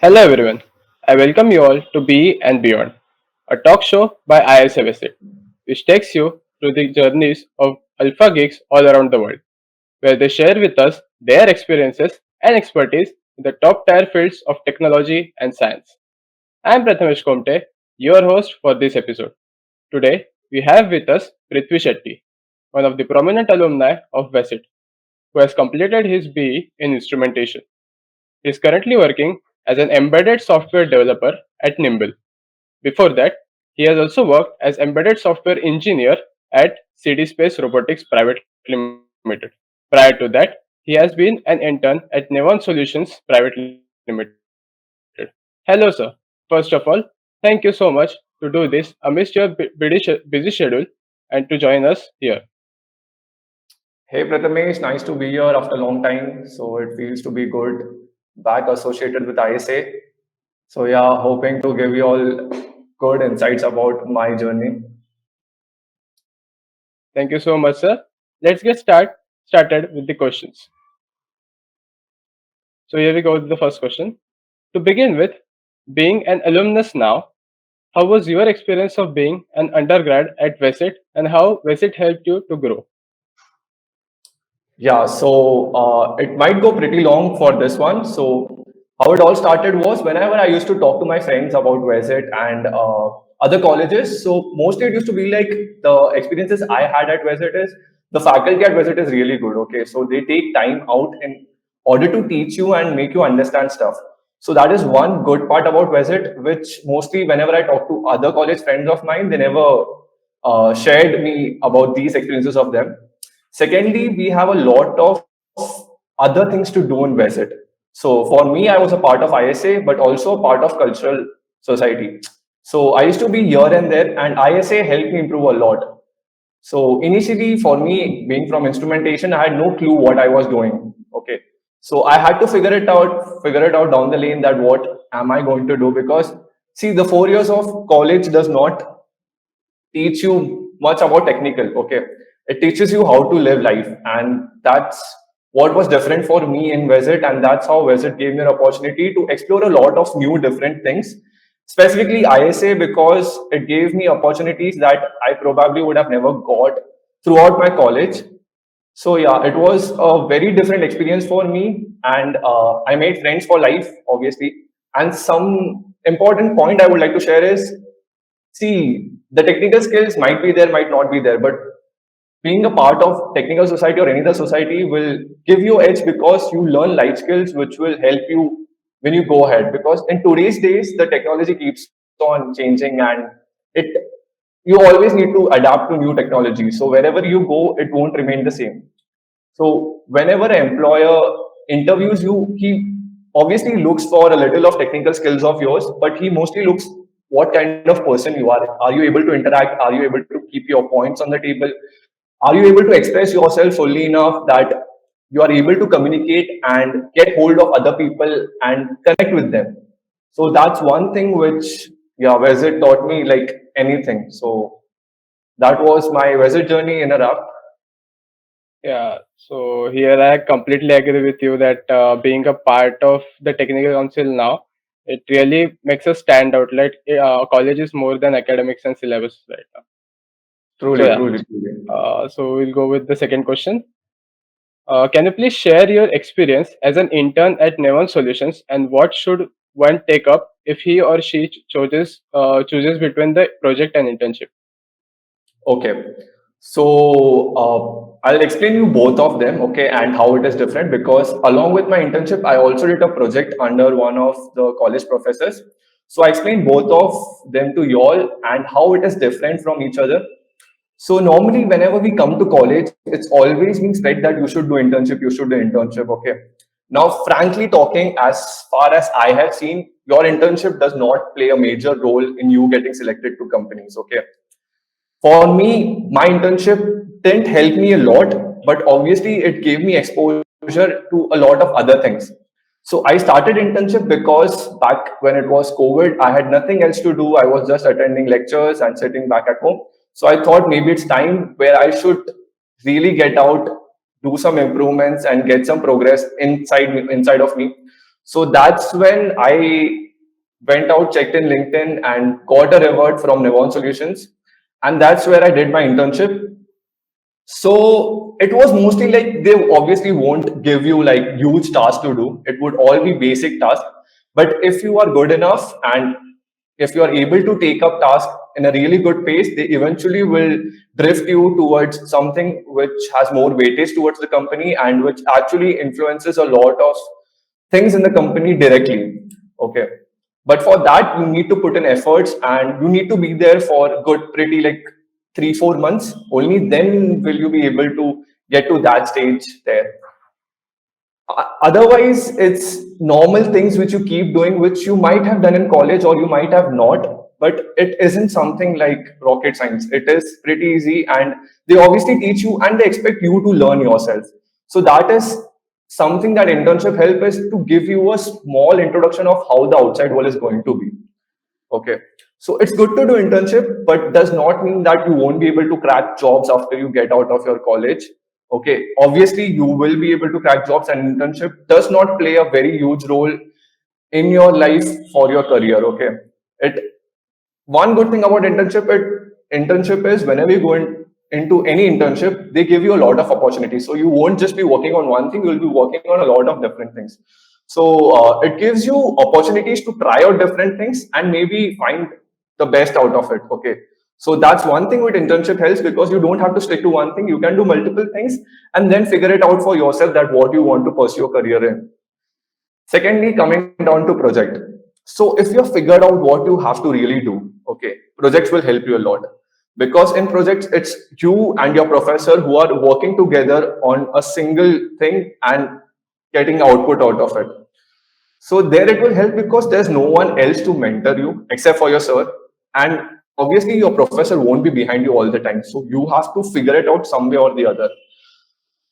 Hello everyone. I welcome you all to Be and Beyond, a talk show by ISA-VESIT, which takes you through the journeys of alpha geeks all around the world, where they share with us their experiences and expertise in the top tier fields of technology and science. I am Prathamesh Komte, your host for this episode. Today, we have with us Prithvi Shetty, one of the prominent alumni of VESIT, who has completed his BE in instrumentation. He is currently working as an embedded software developer at Nymble. Before that, he has also worked as embedded software engineer at CD Space Robotics Private Limited. Prior to that, he has been an intern at Nevon Solutions Private Limited. Hello, sir. First of all, thank you so much to do this amidst your busy schedule and to join us here. Hey Prathamesh, nice to be here after a long time. So it feels to be good back associated with ISA. So yeah, hoping to give you all good insights about my journey. Thank you so much, sir. Let's get started with the questions. So here we go with the first question. To begin with, being an alumnus now, how was your experience of being an undergrad at VESIT and how VESIT helped you to grow? Yeah, so it might go pretty long for this one. So how it all started was whenever I used to talk to my friends about VESIT and other colleges. So mostly it used to be like the experiences I had at VESIT is the faculty at VESIT is really good. Okay, so they take time out in order to teach you and make you understand stuff. So that is one good part about VESIT, which mostly whenever I talk to other college friends of mine, they never shared me about these experiences of them. Secondly, we have a lot of other things to do in Visit. So for me, I was a part of ISA, but also a part of cultural society. So I used to be here and there, and ISA helped me improve a lot. So initially, for me, being from instrumentation, I had no clue what I was doing. Okay, so I had to figure it out down the lane that what am I going to do? Because see, the 4 years of college does not teach you much about technical. Okay, it teaches you how to live life, and that's what was different for me in Visit, and that's how Visit gave me an opportunity to explore a lot of new different things. Specifically ISA, because it gave me opportunities that I probably would have never got throughout my college. So yeah, it was a very different experience for me, and I made friends for life, obviously. And some important point I would like to share is, see, the technical skills might be there, might not be there, but being a part of technical society or any other society will give you edge because you learn life skills which will help you when you go ahead. Because in today's days, the technology keeps on changing, and it you always need to adapt to new technology. So wherever you go, it won't remain the same. So whenever an employer interviews you, he obviously looks for a little of technical skills of yours, but he mostly looks what kind of person you are. Are you able to interact? Are you able to keep your points on the table? Are you able to express yourself fully enough that you are able to communicate and get hold of other people and connect with them? So that's one thing which, yeah, Visit taught me like anything. So that was my Visit journey in a wrap. Yeah, so here I completely agree with you that being a part of the technical council now, it really makes us stand out. Like college is more than academics and syllabus right now. So Truly, yeah, truly, truly. so we'll go with the second question. Can you please share your experience as an intern at Nevon Solutions and what should one take up if he or she chooses between the project and internship? Okay. So I'll explain you both of them, okay, and how it is different because along with my internship, I also did a project under one of the college professors. So I explained both of them to you all and how it is different from each other. So normally, whenever we come to college, it's always been said that you should do internship, you should do internship. Okay. Now, frankly talking, as far as I have seen, your internship does not play a major role in you getting selected to companies. Okay. For me, my internship didn't help me a lot, but obviously it gave me exposure to a lot of other things. So I started internship because back when it was COVID, I had nothing else to do. I was just attending lectures and sitting back at home. So I thought maybe it's time where I should really get out, do some improvements, and get some progress inside of me. So that's when I went out, checked in LinkedIn, and got a reward from Nivon Solutions. And that's where I did my internship. So it was mostly like they obviously won't give you like huge tasks to do. It would all be basic tasks. But if you are good enough and if you are able to take up tasks in a really good pace, they eventually will drift you towards something which has more weightage towards the company and which actually influences a lot of things in the company directly. Okay. But for that, you need to put in efforts and you need to be there for good, pretty like 3, 4 months. Only then will you be able to get to that stage there. Otherwise, it's normal things which you keep doing, which you might have done in college or you might have not, but it isn't something like rocket science. It is pretty easy, and they obviously teach you and they expect you to learn yourself. So that is something that internship help is to give you a small introduction of how the outside world is going to be. Okay. So it's good to do internship, but does not mean that you won't be able to crack jobs after you get out of your college. Okay. Obviously, you will be able to crack jobs, and internship does not play a very huge role in your life for your career. Okay. It one good thing about internship is whenever you go into any internship, they give you a lot of opportunities. So you won't just be working on one thing; you'll be working on a lot of different things. So it gives you opportunities to try out different things and maybe find the best out of it. Okay. So that's one thing with internship helps because you don't have to stick to one thing. You can do multiple things and then figure it out for yourself that what you want to pursue your career in. Secondly, coming down to project. So if you have figured out what you have to really do, okay, projects will help you a lot. Because in projects, it's you and your professor who are working together on a single thing and getting output out of it. So there it will help because there's no one else to mentor you except for your sir. And obviously your professor won't be behind you all the time. So you have to figure it out some way or the other.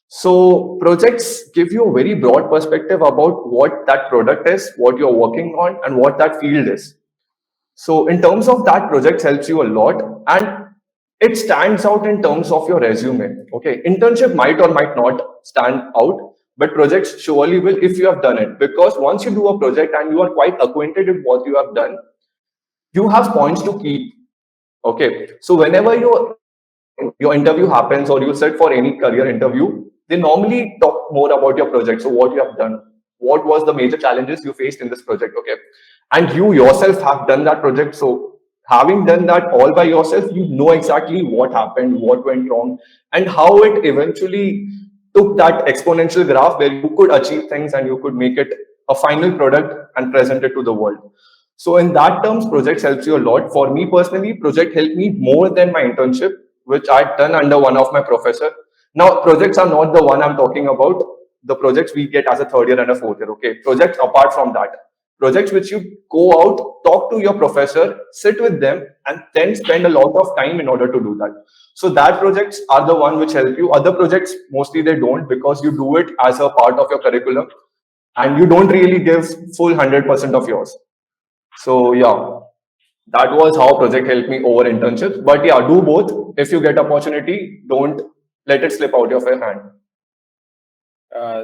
So projects give you a very broad perspective about what that product is, what you're working on, and what that field is. So in terms of that, projects helps you a lot, and it stands out in terms of your resume. Okay, internship might or might not stand out, but projects surely will if you have done it. Because once you do a project and you are quite acquainted with what you have done, you have points to keep. Okay, so whenever your interview happens or you sit for any career interview, they normally talk more about your project. So what you have done, what was the major challenges you faced in this project? Okay, and you yourself have done that project. So having done that all by yourself, you know exactly what happened, what went wrong, and how it eventually took that exponential graph where you could achieve things and you could make it a final product and present it to the world. So in that terms, projects helps you a lot. For me personally, project helped me more than my internship, which I'd done under one of my professor. Now, projects are not the one I'm talking about. The projects we get as a third year and a fourth year. Okay, projects apart from that, projects which you go out, talk to your professor, sit with them, and then spend a lot of time in order to do that. So that projects are the one which help you. Other projects mostly they don't because you do it as a part of your curriculum, and you don't really give full 100% of yours. So yeah, that was how project helped me over internships. But yeah, do both. If you get opportunity, don't let it slip out of your hand.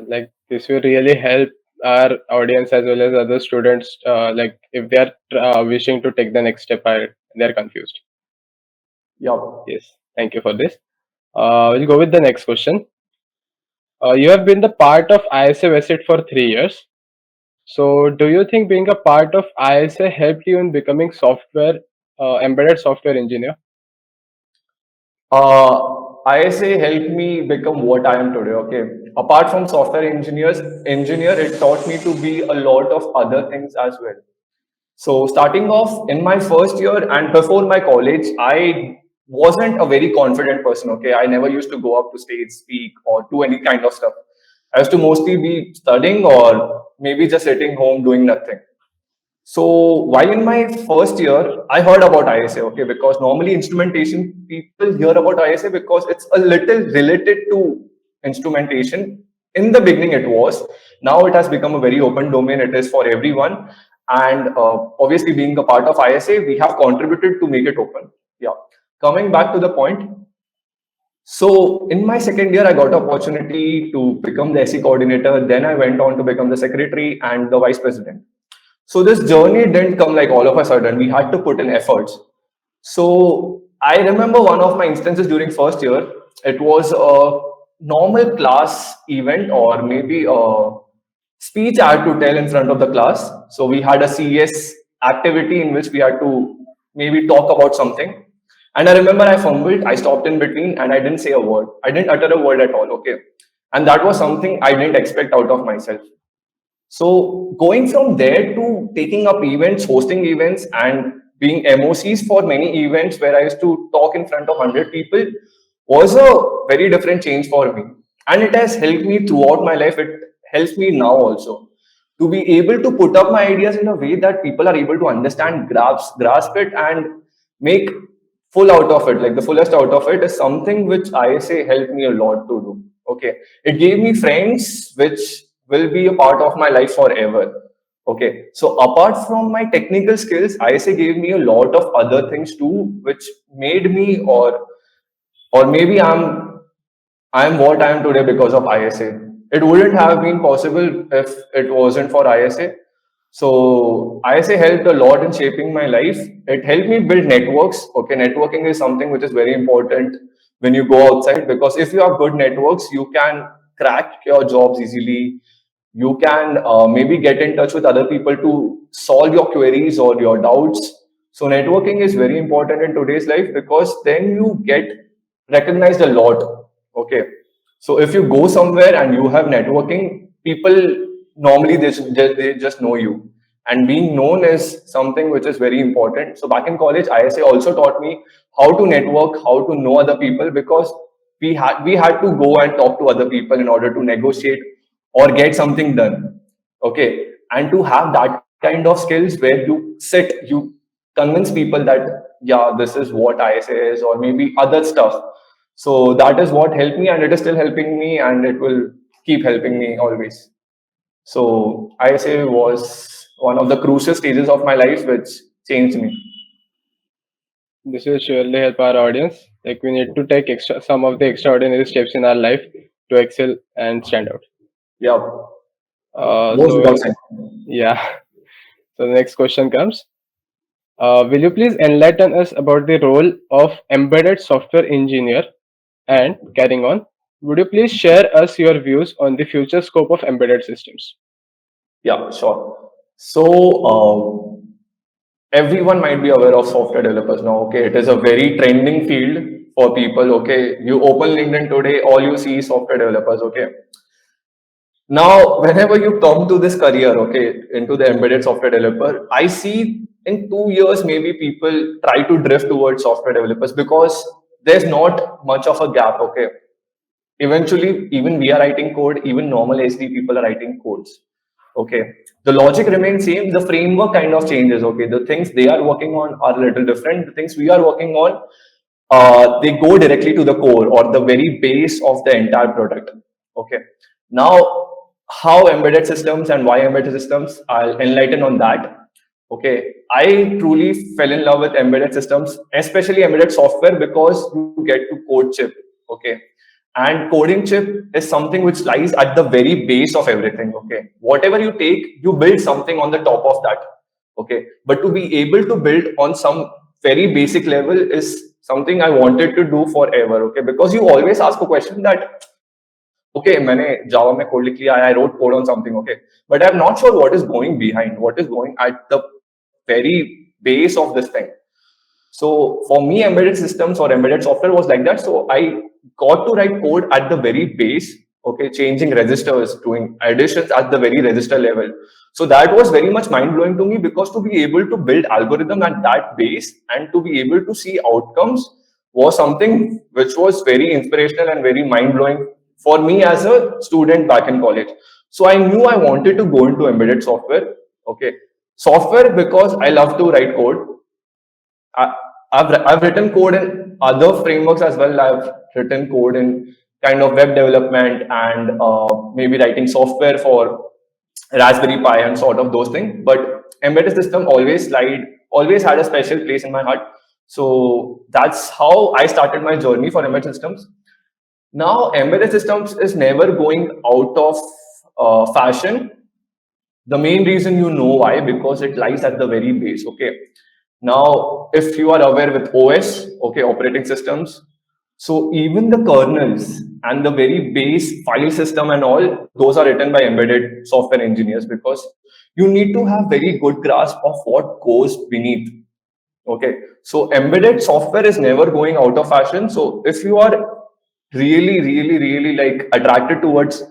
Like this will really help our audience as well as other students. Like if they are wishing to take the next step, they're confused. Yeah. Yes, thank you for this. We'll go with the next question. You have been the part of ISA-VESIT for 3 years. So, do you think being a part of ISA helped you in becoming embedded software engineer? ISA helped me become what I am today. Okay. Apart from engineer, it taught me to be a lot of other things as well. So starting off in my first year and before my college, I wasn't a very confident person. Okay, I never used to go up to stage, speak, or do any kind of stuff. I used to mostly be studying or maybe just sitting home doing nothing. So while in my first year, I heard about ISA, okay, because normally instrumentation people hear about ISA because it's a little related to instrumentation. In the beginning, it was. Now it has become a very open domain. It is for everyone, and obviously, being a part of ISA, we have contributed to make it open. Yeah. Coming back to the point, So in my second year, I got opportunity to become the SE coordinator. Then I went on to become the secretary and the vice president. So this journey didn't come like all of a sudden. We had to put in efforts. So I remember one of my instances during first year. It was a normal class event or maybe a speech I had to tell in front of the class. So we had a CS activity in which we had to maybe talk about something. And I remember I fumbled, I stopped in between and I didn't say a word. I didn't utter a word at all. Okay. And that was something I didn't expect out of myself. So going from there to taking up events, hosting events, and being MOCs for many events where I used to talk in front of 100 people was a very different change for me. And it has helped me throughout my life. It helps me now also to be able to put up my ideas in a way that people are able to understand, grasp it, and make full out of it, like the fullest out of it is something which I say helped me a lot to do. Okay. It gave me friends which will be a part of my life forever. Okay. So apart from my technical skills, ISA gave me a lot of other things too, which made me or maybe I'm what I am today because of ISA. It wouldn't have been possible if it wasn't for ISA. So ISA helped a lot in shaping my life. It helped me build networks. Okay, networking is something which is very important when you go outside because if you have good networks, you can crack your jobs easily. You can maybe get in touch with other people to solve your queries or your doubts. So networking is very important in today's life because then you get recognized a lot. Okay. So if you go somewhere and you have networking, people normally they just know you. And being known is something which is very important. So back in college, ISA also taught me how to network, how to know other people because we had to go and talk to other people in order to negotiate or get something done. Okay. And to have that kind of skills where you sit, you convince people that yeah, this is what ISA is, or maybe other stuff. So that is what helped me, and it is still helping me, and it will keep helping me always. So ISA was one of the crucial stages of my life which changed me. This will surely help our audience. Like we need to take some of the extraordinary steps in our life to excel and stand out. Yeah, Uh, goes so without saying. yeah. So the next question comes. Will you please enlighten us about the role of embedded software engineer? And carrying on, would you please share us your views on the future scope of embedded systems? Yeah, sure. So everyone might be aware of software developers now. Okay, it is a very trending field for people. Okay, you open LinkedIn today, all you see is software developers. Okay, now whenever you come to this career, okay, into the embedded software developer, I see in 2 years maybe people try to drift towards software developers because there's not much of a gap. Okay, eventually even we are writing code, even normal SD people are writing codes. Okay, the logic remains same, the framework kind of changes. Okay, the things they are working on are a little different, the things we are working on, they go directly to the core or the very base of the entire product. Okay, now how embedded systems and why embedded systems, I'll enlighten on that. Okay, I truly fell in love with embedded systems, especially embedded software, because you get to code chip. Okay, and coding chip is something which lies at the very base of everything. Okay, whatever you take, you build something on the top of that. Okay, but to be able to build on some very basic level is something I wanted to do forever. Okay, because you always ask a question that okay, मैंने Java में code लिख लिया, I wrote code on something, okay, but I'm not sure what is going behind, what is going at the very base of this thing. So for me, embedded systems or embedded software was like that. So I got to write code at the very base, okay, changing registers, doing additions at the very register level. So that was very much mind blowing to me because to be able to build algorithm at that base and to be able to see outcomes was something which was very inspirational and very mind blowing for me as a student back in college. So I knew I wanted to go into embedded software. Okay, software because I love to write code. I, I've written code in other frameworks as well. I've written code in kind of web development and maybe writing software for Raspberry Pi and sort of those things. But embedded system always had a special place in my heart. So that's how I started my journey for embedded systems. Now, embedded systems is never going out of fashion. The main reason, you know why, because it lies at the very base. Okay. Now, if you are aware with OS, okay, operating systems, so even the kernels and the very base file system and all, those are written by embedded software engineers, because you need to have very good grasp of what goes beneath. Okay, so embedded software is never going out of fashion. So if you are really like attracted towards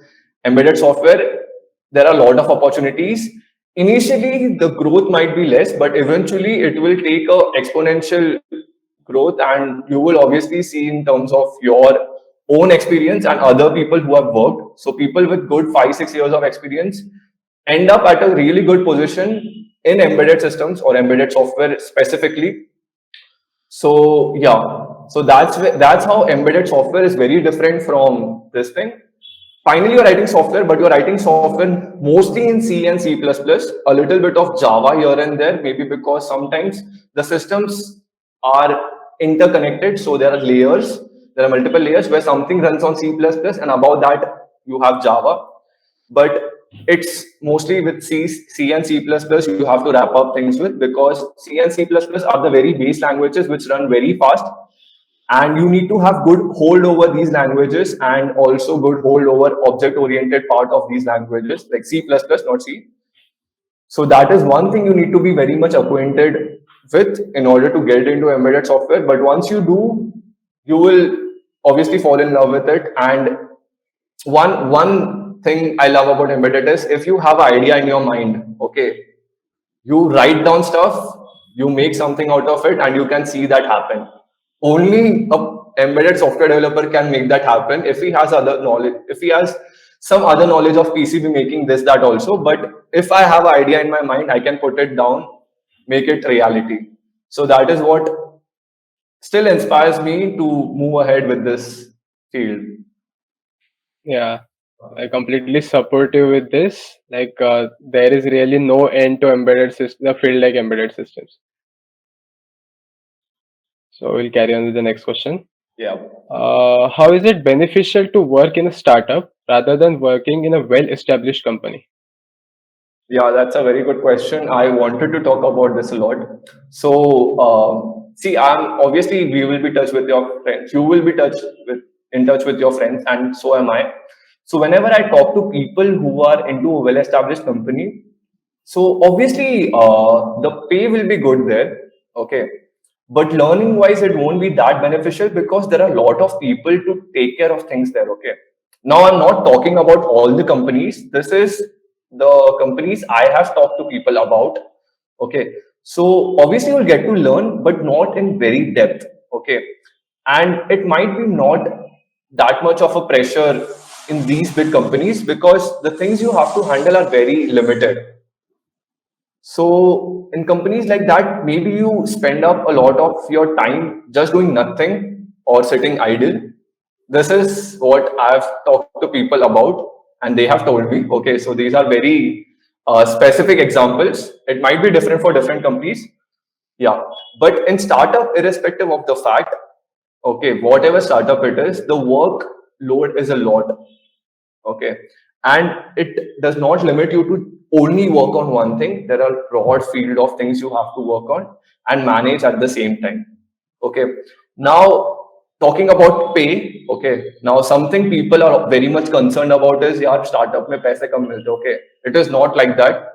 embedded software, there are a lot of opportunities. Initially, the growth might be less, but eventually it will take a exponential growth, and you will obviously see in terms of your own experience and other people who have worked. So people with good 5 6 years of experience end up at a really good position in embedded systems or embedded software specifically. So yeah, so that's how embedded software is very different from this thing. Finally, you're writing software, but you're writing software mostly in C and C++, a little bit of Java here and there, maybe because sometimes the systems are interconnected. So there are layers, there are multiple layers where something runs on C++, and above that you have Java. But it's mostly with C and C++ you have to wrap up things with, because C and C++ are the very base languages which run very fast, and you need to have good hold over these languages and also good hold over object oriented part of these languages like C++, not C. So that is one thing you need to be very much acquainted with in order to get into embedded software. But once you do, you will obviously fall in love with it. And one thing I love about embedded is, if you have an idea in your mind, okay, you write down stuff, you make something out of it, and you can see that happen. Only a embedded software developer can make that happen if he has other knowledge, if he has some other knowledge of PCB making, this, that also. But if I have an idea in my mind, I can put it down, make it reality. So that is what still inspires me to move ahead with this field. Yeah, I completely support you with this. Like, there is really no end to embedded system, the field like embedded systems. So we'll carry on with the next question. Yeah. How is it beneficial to work in a startup rather than working in a well-established company? Yeah, that's a very good question. I wanted to talk about this a lot. So, see, I'm obviously we will be touch with your friends. You will be in touch with your friends, and so am I. So, whenever I talk to people who are into a well-established company, so obviously the pay will be good there, okay. But learning wise, it won't be that beneficial because there are a lot of people to take care of things there, okay. Now, I'm not talking about all the companies. This is the companies I have talked to people about. Okay. So obviously you'll get to learn, but not in very depth. Okay. And it might be not that much of a pressure in these big companies because the things you have to handle are very limited. So in companies like that, maybe you spend up a lot of your time just doing nothing or sitting idle. This is what I've talked to people about, and they have told me. Okay, so these are very specific examples. It might be different for different companies. Yeah, but in startup, irrespective of the fact, okay, whatever startup it is, the work load is a lot. Okay, and it does not limit you to only work on one thing. There are broad field of things you have to work on and manage at the same time. Okay, now talking about pay. Okay, now something people are very much concerned about is, yaar, startup mein paise kam milte. Okay, it is not like that.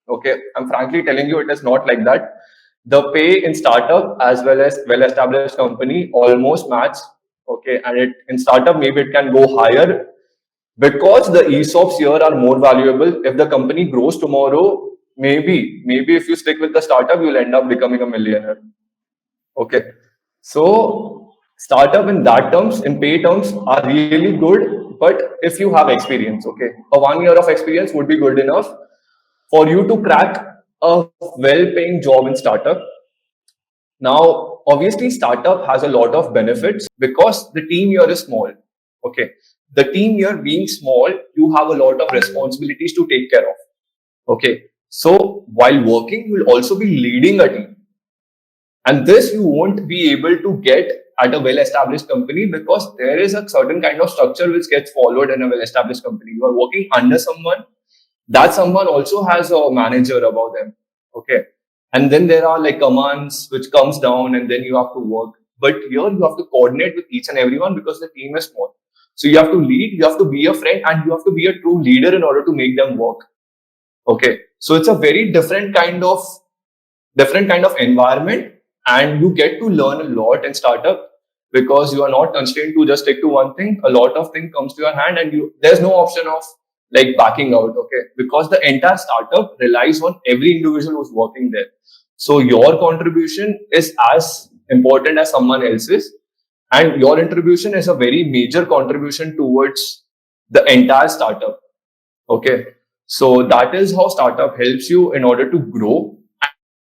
Okay, I'm frankly telling you, it is not like that. The pay in startup as well as well established company almost match. Okay, and it in startup maybe it can go higher because the ESOPs here are more valuable. If the company grows tomorrow, maybe if you stick with the startup, you'll end up becoming a millionaire. Okay, so startup in that terms, in pay terms, are really good. But if you have experience, okay, a 1 year of experience would be good enough for you to crack a well-paying job in startup. Now, obviously, startup has a lot of benefits because the team here is small. Okay. The team here being small, you have a lot of responsibilities to take care of. Okay. So while working, you will also be leading a team. And this you won't be able to get at a well-established company, because there is a certain kind of structure which gets followed in a well-established company. You are working under someone, that someone also has a manager above them. Okay. And then there are like commands which comes down and then you have to work. But here you have to coordinate with each and everyone because the team is small. So you have to lead, you have to be a friend, and you have to be a true leader in order to make them work. Okay. So it's a very different kind of environment, and you get to learn a lot in startup because you are not constrained to just stick to one thing. A lot of things comes to your hand, and there's no option of like backing out. Okay, because the entire startup relies on every individual who's working there. So your contribution is as important as someone else's, and your contribution is a very major contribution towards the entire startup. Okay, so that is how startup helps you in order to grow.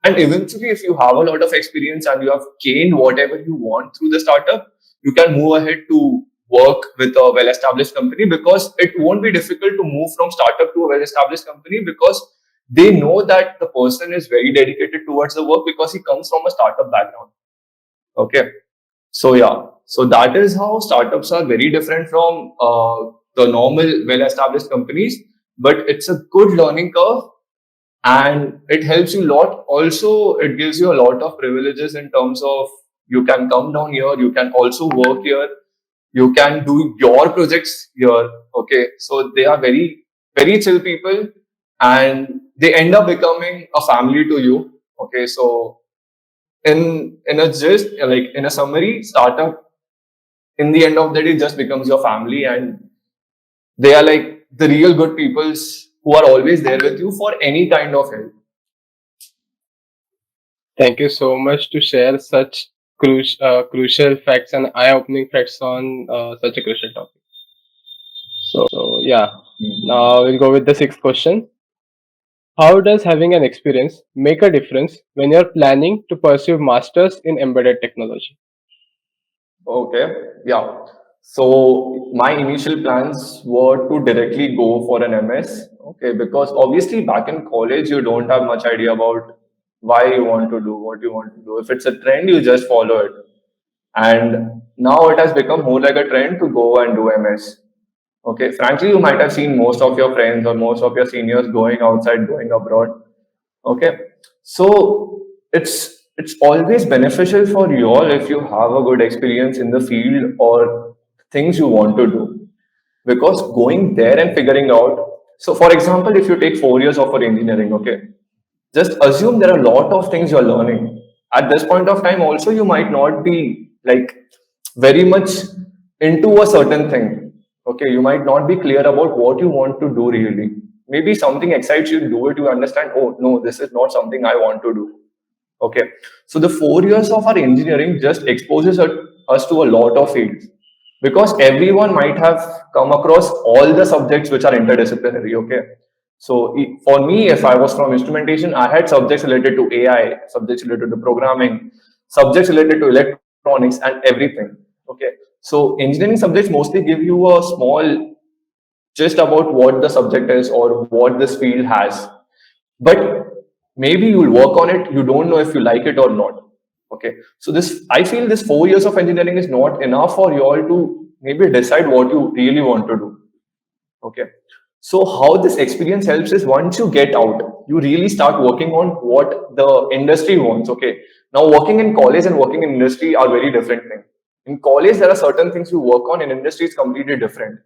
And eventually, if you have a lot of experience and you have gained whatever you want through the startup, you can move ahead to work with a well-established company, because it won't be difficult to move from startup to a well-established company, because they know that the person is very dedicated towards the work because he comes from a startup background. Okay. So yeah, so that is how startups are very different from the normal well-established companies, but it's a good learning curve and it helps you a lot. Also, it gives you a lot of privileges in terms of you can come down here, you can also work here, you can do your projects here. Okay, so they are very, very chill people, and they end up becoming a family to you. Okay, so in a gist, like in a summary, startup in the end of the day just becomes your family, and they are like the real good peoples who are always there with you for any kind of help. Thank you so much to share such crucial facts and eye-opening facts on such a crucial topic. So yeah, now we'll go with the sixth question. How does having an experience make a difference when you're planning to pursue masters in embedded technology? Okay, yeah. So my initial plans were to directly go for an MS. Okay, because obviously back in college you don't have much idea about why you want to do what you want to do. If it's a trend, you just follow it. And now it has become more like a trend to go and do MS. Okay, frankly, you might have seen most of your friends or most of your seniors going outside, going abroad. Okay, so it's always beneficial for you all if you have a good experience in the field or things you want to do, because going there and figuring out. So, for example, if you take 4 years of engineering, okay, just assume there are a lot of things you're learning at this point of time. Also, you might not be like very much into a certain thing. Okay, you might not be clear about what you want to do really. Maybe something excites you, do it, you understand, oh no, this is not something I want to do. Okay, so the 4 years of our engineering just exposes us to a lot of fields, because everyone might have come across all the subjects which are interdisciplinary. Okay, so for me, if I was from instrumentation, I had subjects related to AI, subjects related to programming, subjects related to electronics, and everything. Okay, so engineering subjects mostly give you a small just about what the subject is or what this field has, but maybe you'll work on it, you don't know if you like it or not. Okay, so this, I feel this 4 years of engineering is not enough for you all to maybe decide what you really want to do. Okay, so how this experience helps is once you get out, you really start working on what the industry wants. Okay, now working in college and working in industry are very different things. In college there are certain things you work on, in industry it's completely different.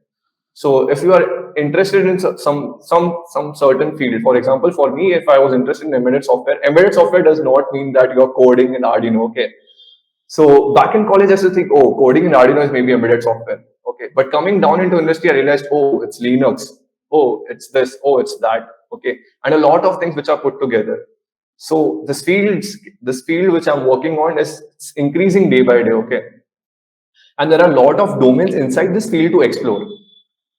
So if you are interested in some certain field, for example, for me, if I was interested in embedded software does not mean that you're coding in Arduino. Okay. So back in college, I used to think, oh, coding in Arduino is maybe embedded software. Okay. But coming down into industry, I realized, oh, it's Linux. Oh, it's this. Oh, it's that. Okay. And a lot of things which are put together. So this field which I'm working on is increasing day by day. Okay. And there are a lot of domains inside this field to explore.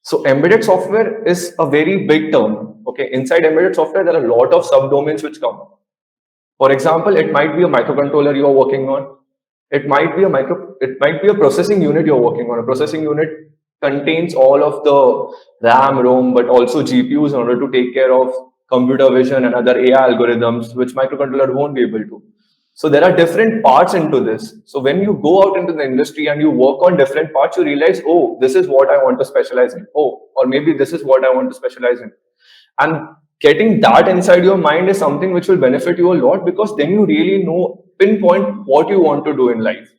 So embedded software is a very big term. Okay, inside embedded software, there are a lot of subdomains which come. For example, it might be a microcontroller you are working on. It might be a processing unit you're working on. A processing unit contains all of the RAM, ROM, but also GPUs in order to take care of computer vision and other AI algorithms, which microcontroller won't be able to. So there are different parts into this. So when you go out into the industry and you work on different parts, you realize, oh, this is what I want to specialize in. Oh, or maybe this is what I want to specialize in. And getting that inside your mind is something which will benefit you a lot, because then you really know, pinpoint what you want to do in life.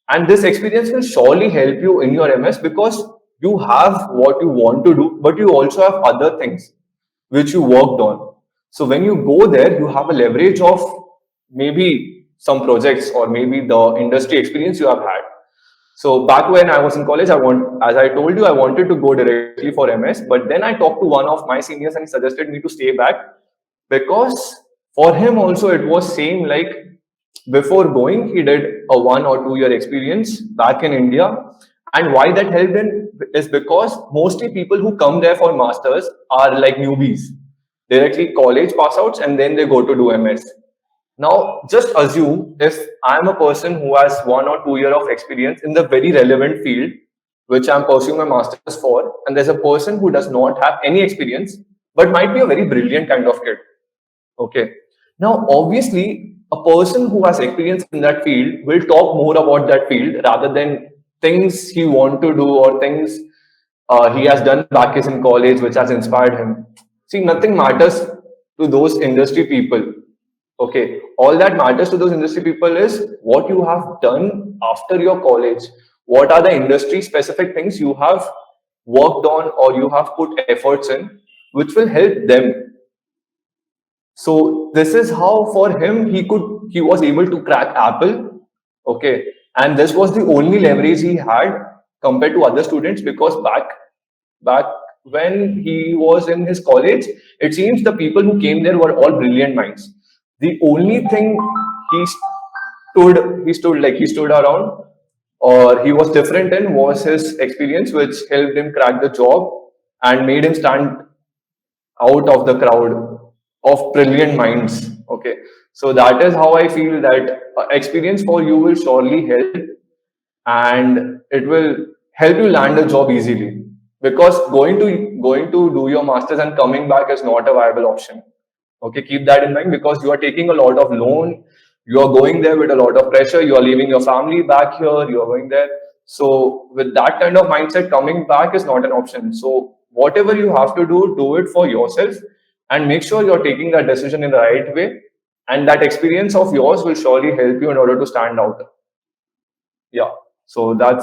And this experience will surely help you in your MS, because you have what you want to do, but you also have other things which you worked on. So when you go there, you have a leverage of maybe some projects or maybe the industry experience you have had. So back when I was in college, as I told you, I wanted to go directly for MS, but then I talked to one of my seniors and he suggested me to stay back, because for him also it was same, like before going, he did a 1 or 2 year experience back in India. And why that helped him is because mostly people who come there for masters are like newbies, directly college pass outs, and then they go to do MS. Now, just assume if I'm a person who has 1 or 2 year of experience in the very relevant field which I'm pursuing my master's for, and there's a person who does not have any experience but might be a very brilliant kind of kid. Okay. Now, obviously, a person who has experience in that field will talk more about that field rather than things he want to do or things he has done back in college which has inspired him. See, nothing matters to those industry people. Okay, all that matters to those industry people is what you have done after your college. What are the industry specific things you have worked on or you have put efforts in, which will help them. So this is how for him he was able to crack Apple. Okay. And this was the only leverage he had compared to other students, because back when he was in his college, it seems the people who came there were all brilliant minds. The only thing he he stood around, or he was different in, was his experience, which helped him crack the job and made him stand out of the crowd of brilliant minds. Okay, so that is how I feel that experience for you will surely help, and it will help you land a job easily, because going to do your masters and coming back is not a viable option. Okay, keep that in mind, because you are taking a lot of loan, you are going there with a lot of pressure, you are leaving your family back here, you are going there. So with that kind of mindset, coming back is not an option. So whatever you have to do it for yourself, and make sure you're taking that decision in the right way. And that experience of yours will surely help you in order to stand out. Yeah. So So that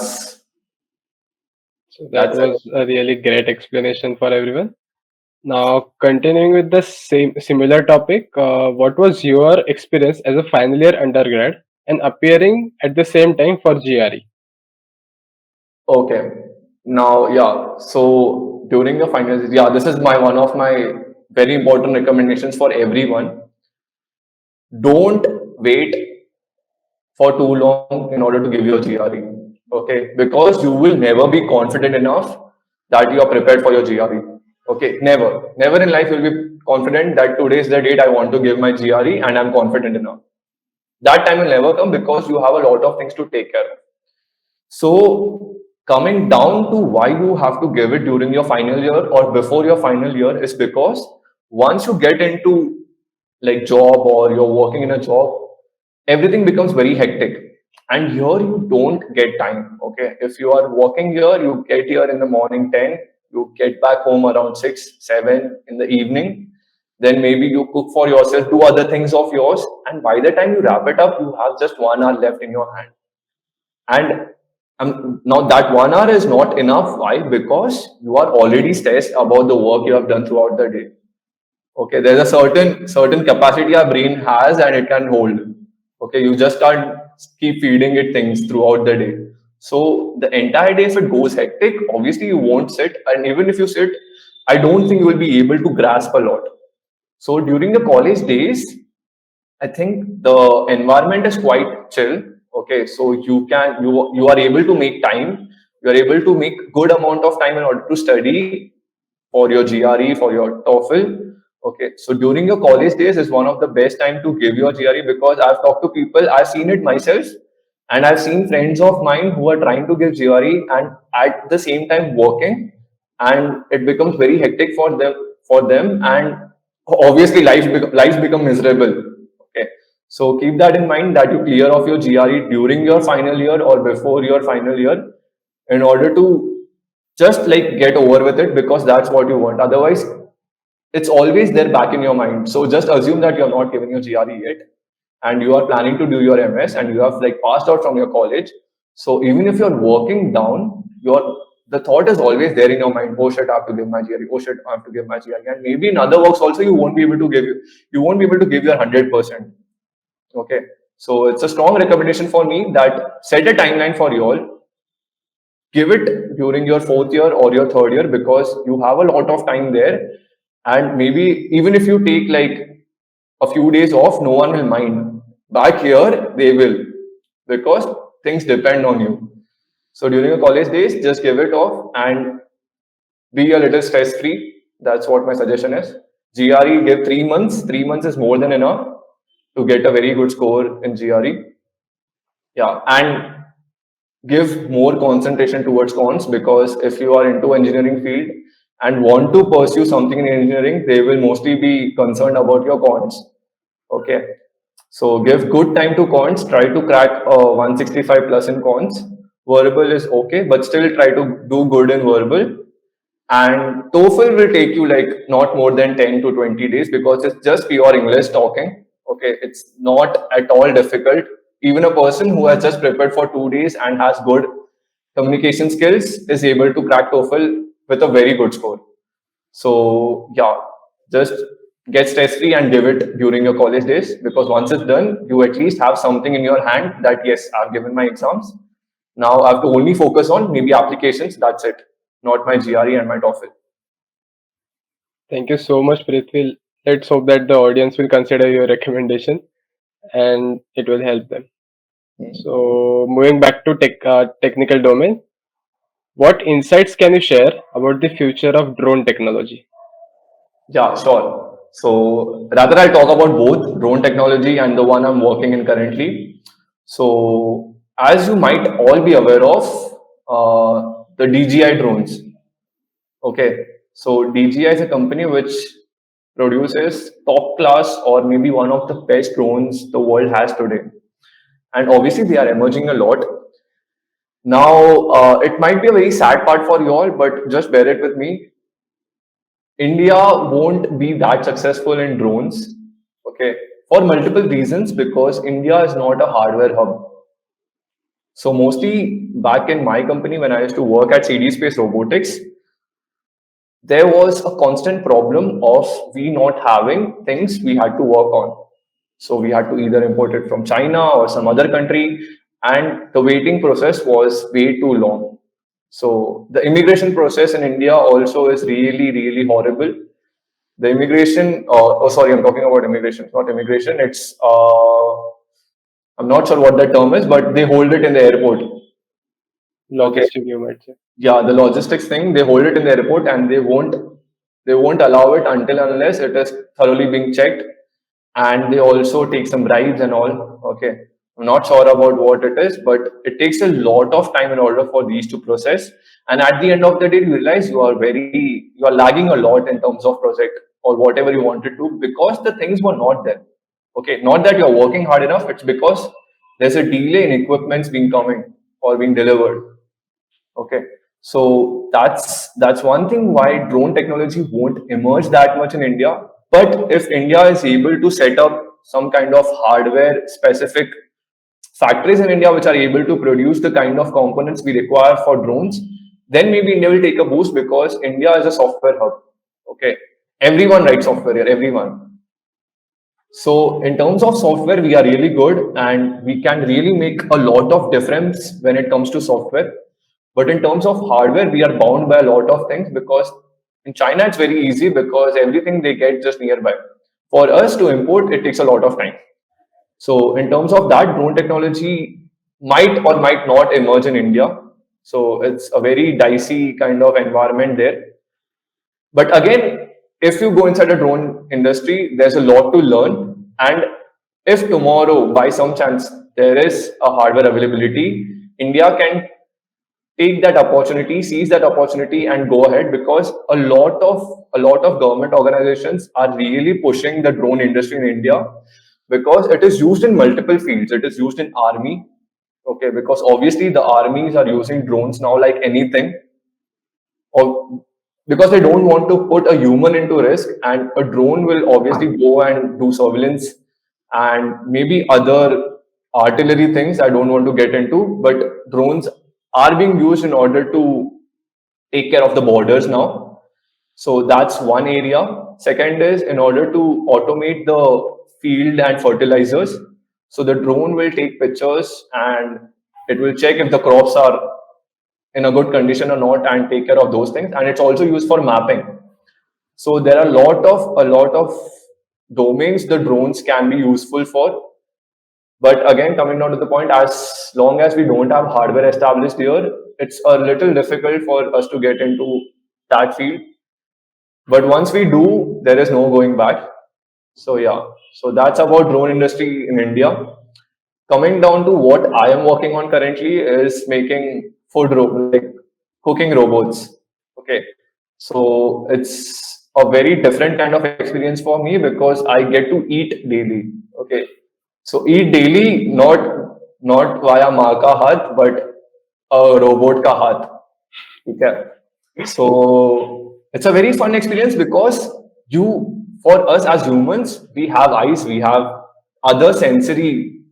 that's was a really great explanation for everyone. Now, continuing with the same similar topic, what was your experience as a final year undergrad and appearing at the same time for GRE? okay. Now, yeah. So during your finals, yeah, this is my one of my very important recommendations for everyone. Don't wait for too long in order to give your GRE. Okay, because you will never be confident enough that you are prepared for your GRE. Okay, never in life you'll be confident that today is the date I want to give my GRE and I'm confident enough. That time will never come, because you have a lot of things to take care of. So coming down to why you have to give it during your final year or before your final year is because once you get into like job or you're working in a job, everything becomes very hectic. And here you don't get time. Okay. If you are working here, you get here in the morning 10, you get back home around 6, 7 in the evening. Then maybe you cook for yourself, do other things of yours. And by the time you wrap it up, you have just 1 hour left in your hand. And now that 1 hour is not enough. Why? Because you are already stressed about the work you have done throughout the day. Okay, there's a certain capacity our brain has and it can hold. Okay, you just can't keep feeding it things throughout the day. So the entire day, if it goes hectic, obviously you won't sit, and even if you sit, I don't think you will be able to grasp a lot. So during the college days, I think the environment is quite chill. Okay, so you are able to make time. You are able to make good amount of time in order to study for your GRE, for your TOEFL. Okay, so during your college days is one of the best time to give your GRE, because I've talked to people, I've seen it myself, and I've seen friends of mine who are trying to give GRE and at the same time working, and it becomes very hectic for them, and obviously lives become miserable. Okay, So keep that in mind that you clear off your GRE during your final year or before your final year in order to just like get over with it because that's what you want. Otherwise, it's always there back in your mind. So just assume that you're not given your GRE yet and you are planning to do your MS and you have like passed out from your college. So even if you're working down, the thought is always there in your mind. Oh shit, I have to give my GRE. Oh shit, I have to give my GRE. And maybe in other works also you won't be able to give your 100%. Okay. So it's a strong recommendation for me that set a timeline for you all. Give it during your fourth year or your third year because you have a lot of time there. And maybe even if you take like a few days off, no one will mind. Back here, they will because things depend on you. So during your college days, just give it off and be a little stress free. That's what my suggestion is. GRE, give 3 months. 3 months is more than enough to get a very good score in GRE. Yeah, and give more concentration towards cons because if you are into engineering field and want to pursue something in engineering, they will mostly be concerned about your cons. Okay, so give good time to cons. Try to crack 165 plus in cons. Verbal is okay, but still try to do good in verbal. And TOEFL will take you like not more than 10 to 20 days because it's just pure English talking. Okay, it's not at all difficult. Even a person who has just prepared for 2 days and has good communication skills is able to crack TOEFL with a very good score. So yeah, just get stress free and give it during your college days because once it's done, you at least have something in your hand that yes, I've given my exams. Now I have to only focus on maybe applications. That's it, not my GRE and my TOEFL. Thank you so much, Prithvi. Let's hope that the audience will consider your recommendation and it will help them. So, moving back to technical domain, what insights can you share about the future of drone technology? Yeah, sure. So rather I'll talk about both drone technology and the one I'm working in currently. So as you might all be aware of, the DJI drones. Okay, so DJI is a company which produces top class or maybe one of the best drones the world has today. And obviously they are emerging a lot. Now, it might be a very sad part for you all, but just bear it with me. India won't be that successful in drones, okay, for multiple reasons because India is not a hardware hub. So mostly back in my company when I used to work at CD Space Robotics, there was a constant problem of we not having things we had to work on. So we had to either import it from China or some other country, and the waiting process was way too long. So the immigration process in India also is really, really horrible. The immigration, oh sorry, I'm talking about immigration. It's not immigration. It's I'm not sure what that term is, but they hold it in the airport. Okay. Logistic, you might say. Yeah, the logistics thing, they hold it in the airport and they won't allow it until unless it is thoroughly being checked, and they also take some bribes and all. Okay, I'm not sure about what it is, but it takes a lot of time in order for these to process, and at the end of the day you realize you are lagging a lot in terms of project or whatever you wanted to because the things were not there. Okay, not that you're working hard enough, it's because there's a delay in equipments being coming or being delivered. Okay, so that's one thing why drone technology won't emerge that much in India. But if India is able to set up some kind of hardware specific factories in India which are able to produce the kind of components we require for drones, then maybe India will take a boost because India is a software hub. Okay, everyone writes software here, everyone. So in terms of software, we are really good and we can really make a lot of difference when it comes to software. But in terms of hardware, we are bound by a lot of things because in China it's very easy because everything they get just nearby. For us to import, it takes a lot of time. So in terms of that, drone technology might or might not emerge in India. So it's a very dicey kind of environment there. But again, if you go inside a drone industry, there's a lot to learn. And if tomorrow, by some chance, there is a hardware availability, India can take that opportunity, seize that opportunity, and go ahead because a lot of government organizations are really pushing the drone industry in India because it is used in multiple fields. It is used in army, okay, because obviously the armies are using drones now like anything, or because they don't want to put a human into risk, and a drone will obviously go and do surveillance and maybe other artillery things I don't want to get into, but drones are being used in order to take care of the borders now. So that's one area. Second is in order to automate the field and fertilizers. So the drone will take pictures and it will check if the crops are in a good condition or not and take care of those things. And it's also used for mapping. So there are a lot of domains the drones can be useful for. But again, coming down to the point, as long as we don't have hardware established here, it's a little difficult for us to get into that field. But once we do, there is no going back. So yeah, so that's about drone industry in India. Coming down to what I am working on currently is making like cooking robots. Okay, so it's a very different kind of experience for me because I get to eat daily. Okay, so eat daily, not via maa ka hath, but a robot ka hath. Okay, so it's a very fun experience because for us as humans, we have eyes, we have other sensory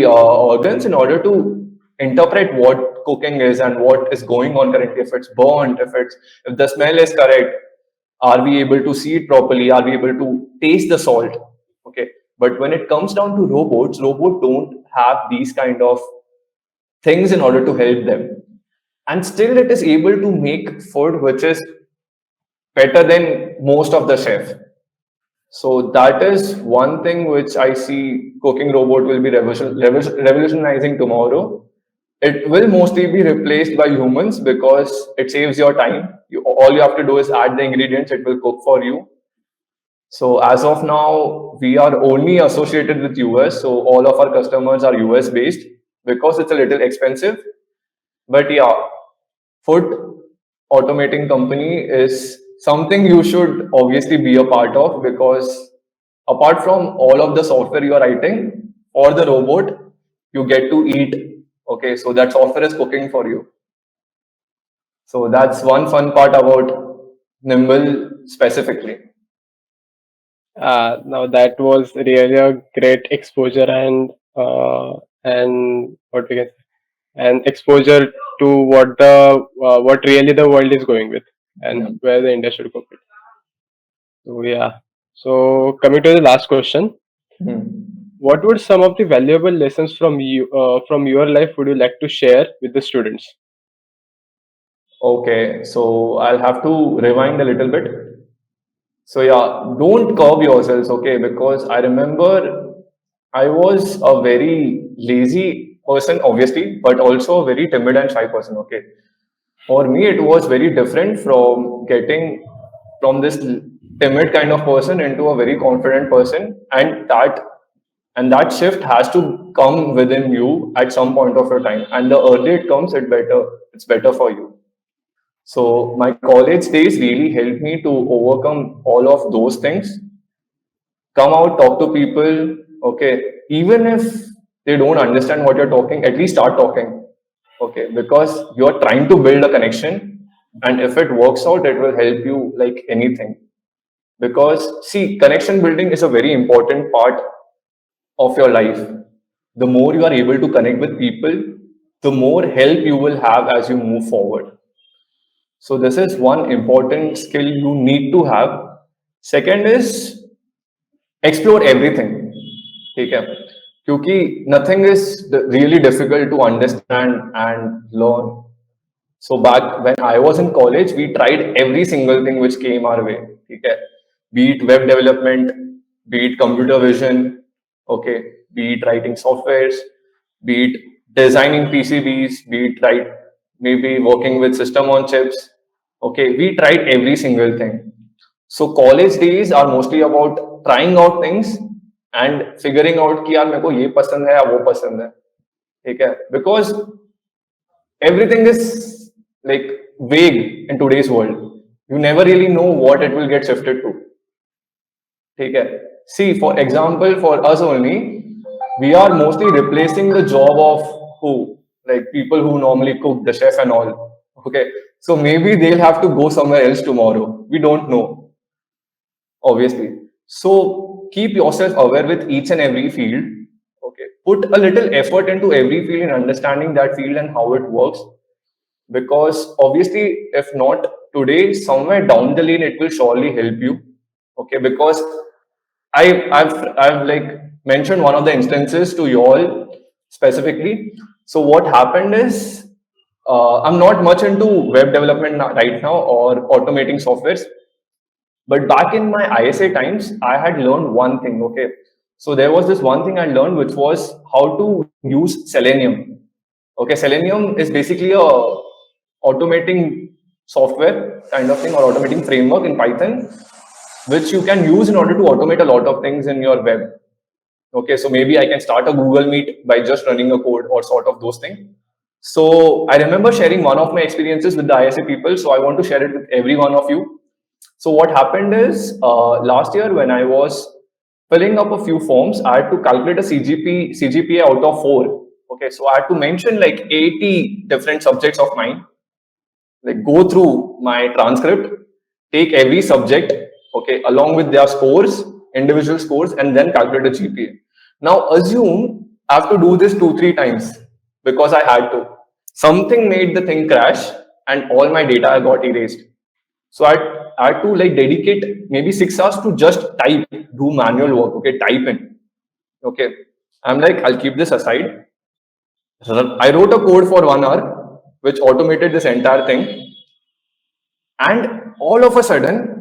organs in order to interpret what cooking is and what is going on currently. If it's burnt, if the smell is correct, are we able to see it properly? Are we able to taste the salt? Okay. But when it comes down to robots don't have these kind of things in order to help them. And still it is able to make food which is better than most of the chef. So that is one thing which I see cooking robot will be revolutionizing tomorrow. It will mostly be replaced by humans because it saves your time. All you have to do is add the ingredients, it will cook for you. So as of now, we are only associated with US. So all of our customers are US based because it's a little expensive. But yeah, food automating company is something you should obviously be a part of because apart from all of the software you are writing for the robot, you get to eat. Okay, so that software is cooking for you. So that's one fun part about Nimble specifically. Now that was really a great exposure and what we can say, and exposure to what really the world is going with Yeah. and where the India should go with. So yeah. So coming to the last question, Hmm. what would some of the valuable lessons from your life would you like to share with the students? Okay, so I'll have to rewind a little bit. So yeah, don't curb yourselves, okay? Because I remember I was a very lazy person, obviously, but also a very timid and shy person, okay? For me, it was very different from getting from this timid kind of person into a very confident person, and that shift has to come within you at some point of your time. And the earlier it comes, it's better for you. So my college days really helped me to overcome all of those things. Come out, talk to people. Okay, even if they don't understand what you're talking, at least start talking. Okay, because you're trying to build a connection, and if it works out, it will help you like anything. Because see, connection building is a very important part of your life. The more you are able to connect with people, the more help you will have as you move forward. So this is one important skill you need to have. Second is explore everything. ठीक है क्योंकि nothing is really difficult to understand and learn. So back when I was in college, we tried every single thing which came our way. ठीक है be it web development, be it computer vision, okay, be it writing softwares, be it designing PCBs, be it maybe working with system on chips. Okay, we tried every single thing. So college days are mostly about trying out things and figuring out कि यार मेरे को ये पसंद है या वो पसंद है. ठीक है because everything is like vague in today's world. You never really know what it will get shifted to. ठीक है See, for example, for us only, we are mostly replacing the job of who? Like people who normally cook, the chef and all. Okay. So maybe they'll have to go somewhere else tomorrow. We don't know, obviously. So keep yourself aware with each and every field. Okay. Put a little effort into every field and understanding that field and how it works. Because obviously, if not today, somewhere down the lane, it will surely help you. Okay. Because I've like mentioned one of the instances to you all specifically. So what happened is I'm not much into web development right now or automating softwares, but back in my ISA times, I had learned one thing. Okay, so there was this one thing I learned, which was how to use Selenium. Okay, Selenium is basically a automating software kind of thing or automating framework in Python, which you can use in order to automate a lot of things in your web. Okay, so maybe I can start a Google Meet by just running a code or sort of those things. So I remember sharing one of my experiences with the ISA people. So I want to share it with every one of you. So what happened is last year when I was filling up a few forms, I had to calculate a CGPA out of 4. Okay, so I had to mention like 80 different subjects of mine, like go through my transcript, take every subject, okay, along with their scores, individual scores, and then calculate the GPA. Now assume I have to do this 2-3 times because I had to. Something made the thing crash and all my data got erased. So I had to like dedicate maybe 6 hours to just type, do manual work, okay, type in. Okay. I'm like, I'll keep this aside. I wrote a code for 1 hour, which automated this entire thing. And all of a sudden,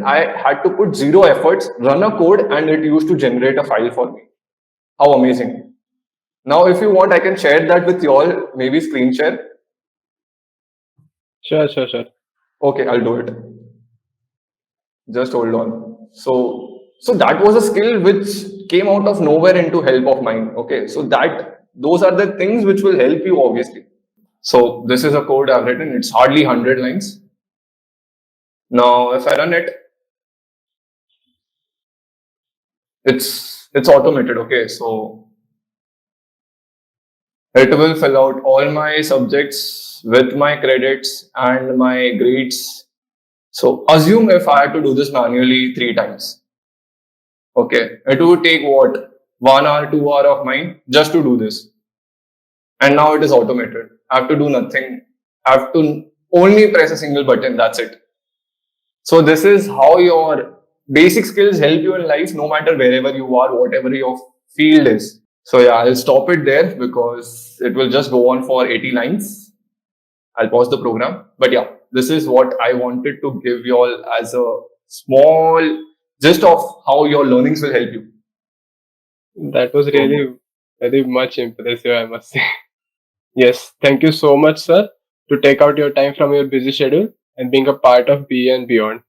I had to put zero efforts, run a code, and it used to generate a file for me. How amazing. Now, if you want, I can share that with you all, maybe screen share. Sure, sure, sure. Okay, I'll do it. Just hold on. So that was a skill which came out of nowhere into help of mine. Okay, so those are the things which will help you obviously. So this is a code I've written. It's hardly 100 lines. Now, if I run it, it's automated. Okay, so it will fill out all my subjects with my credits and my grades. So assume if I had to do this manually 3 times. Okay, it would take what, 1 hour, 2 hour of mine just to do this. And now it is automated. I have to do nothing. I have to only press a single button. That's it. So this is how your basic skills help you in life, no matter wherever you are, whatever your field is. So yeah, I'll stop it there because it will just go on for 80 lines. I'll pause the program. But yeah, this is what I wanted to give you all as a small gist of how your learnings will help you. That was really very much impressive, I must say. Yes, thank you so much, sir, to take out your time from your busy schedule and being a part of Be and Beyond.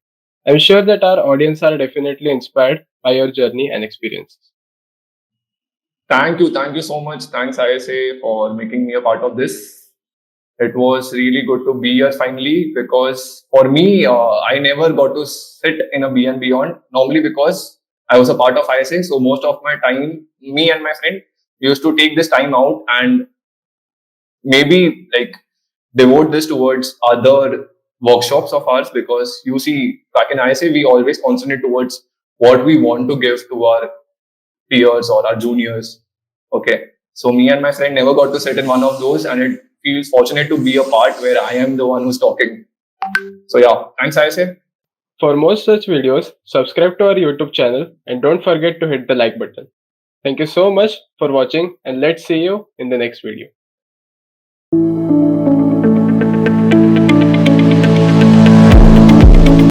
I'm sure that our audience are definitely inspired by your journey and experiences. Thank you so much. Thanks, ISA, for making me a part of this. It was really good to be here finally because for me, I never got to sit in a Be and Beyond normally because I was a part of ISA. So most of my time, me and my friend used to take this time out and maybe like devote this towards other workshops of ours because you see, back in ISA, we always concentrate towards what we want to give to our peers or our juniors. Okay. So me and my friend never got to sit in one of those, and it feels fortunate to be a part where I am the one who's talking. So yeah, thanks, ISA. For more such videos, subscribe to our YouTube channel and don't forget to hit the like button. Thank you so much for watching, and let's see you in the next video.